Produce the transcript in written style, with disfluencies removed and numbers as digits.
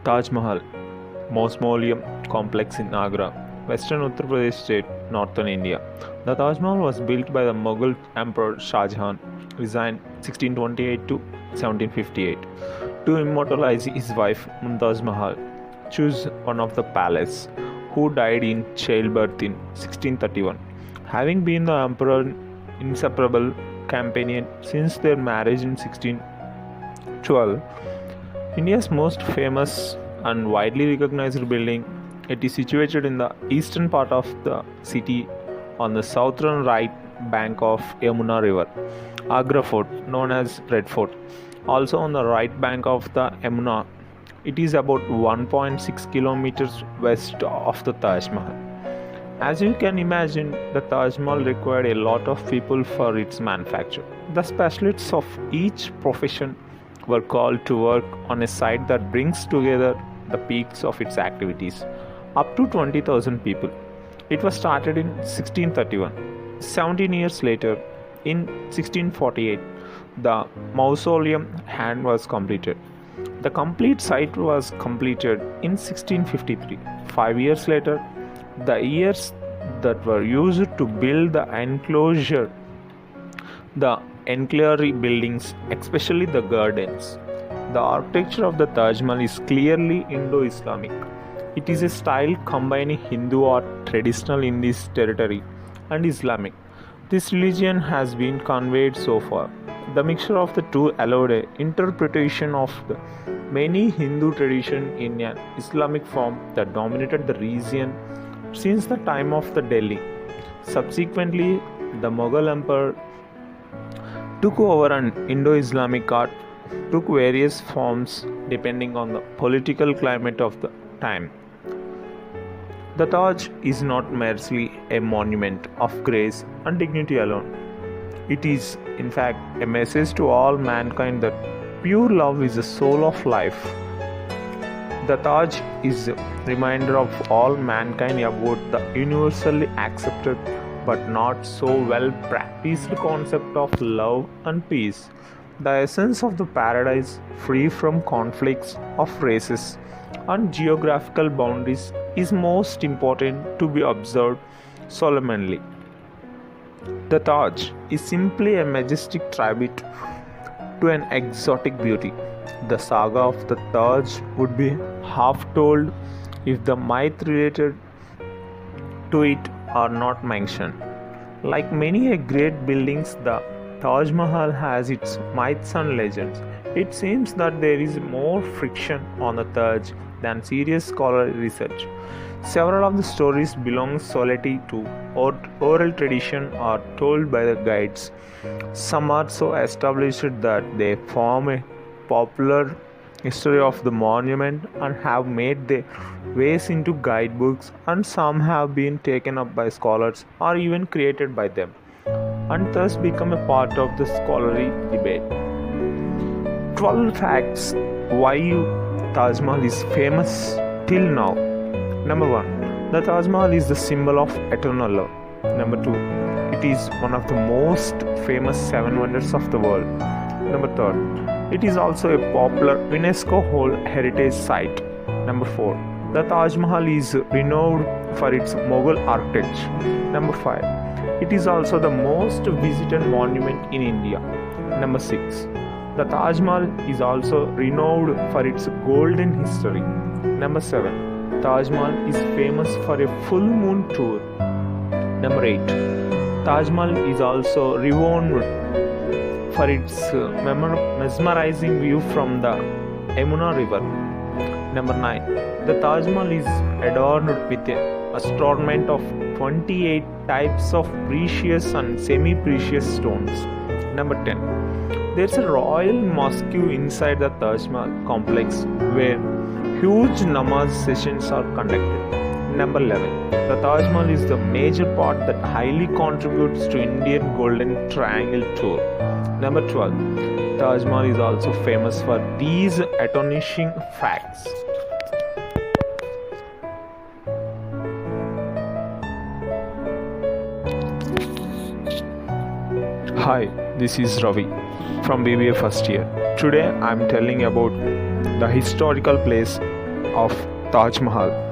Taj Mahal Mausoleum Complex in Agra, Western Uttar Pradesh state, Northern India. The Taj Mahal was built by the Mughal Emperor Shah Jahan, resigned 1628 to 1758, to immortalize his wife Mumtaz Mahal, choose one of the palace, who died in childbirth in 1631. Having been the emperor's inseparable companion since their marriage in 1612, India's most famous and widely recognized building, it is situated in the eastern part of the city on the southern right bank of Yamuna River. Agra Fort, known as Red Fort, also on the right bank of the Yamuna. It is about 1.6 kilometers west of the Taj Mahal. As you can imagine, the Taj Mahal required a lot of people for its manufacture. The specialists of each profession were called to work on a site that brings together the peaks of its activities, up to 20,000 people. It was started in 1631. 17 years later, in 1648, the mausoleum hand was completed. The complete site was completed in 1653. 5 years later, the years that were used to build the enclosure, the ancillary buildings, especially the gardens. The architecture of the Taj Mahal is clearly Indo-Islamic. It is a style combining Hindu art traditional in this territory and Islamic. This religion has been conveyed so far. The mixture of the two allowed a interpretation of the many Hindu traditions in an Islamic form that dominated the region since the time of the Delhi. Subsequently, the Mughal Emperor took over and Indo-Islamic art took various forms depending on the political climate of the time. The Taj is not merely a monument of grace and dignity alone. It is, in fact, a message to all mankind that pure love is the soul of life. The Taj is a reminder of all mankind about the universally accepted but not so well practiced concept of love and peace. The essence of the paradise, free from conflicts of races and geographical boundaries, is most important to be observed solemnly. The Taj is simply a majestic tribute to an exotic beauty. The saga of the Taj would be half told if the myth related to it are not mentioned. Like many great buildings, the Taj Mahal has its myths and legends. It seems that there is more friction on the Taj than serious scholarly research. Several of the stories belong solely to oral tradition or told by the guides. Some are so established that they form a popular history of the monument and have made their ways into guidebooks, and some have been taken up by scholars or even created by them, and thus become a part of the scholarly debate. 12 facts why Taj Mahal is famous till now. Number 1. The Taj Mahal is the symbol of eternal love. Number 2. It is one of the most famous 7 wonders of the world. Number 3. It is also a popular UNESCO World Heritage Site. Number 4. The Taj Mahal is renowned for its Mughal architecture. Number 5. It is also the most visited monument in India. Number 6. The Taj Mahal is also renowned for its golden history. Number 7. Taj Mahal is famous for a full moon tour. Number 8. Taj Mahal is also renowned for its mesmerizing view from the Yamuna River. Number 9. The Taj Mahal is adorned with an assortment of 28 types of precious and semi-precious stones. Number 10. There is a royal mosque inside the Taj Mahal complex where huge namaz sessions are conducted. Number 11. The Taj Mahal is the major part that highly contributes to Indian Golden Triangle Tour. Number 12. Taj Mahal is also famous for these astonishing facts. Hi, this is Ravi from BBA first year. Today I am telling about the historical place of Taj Mahal.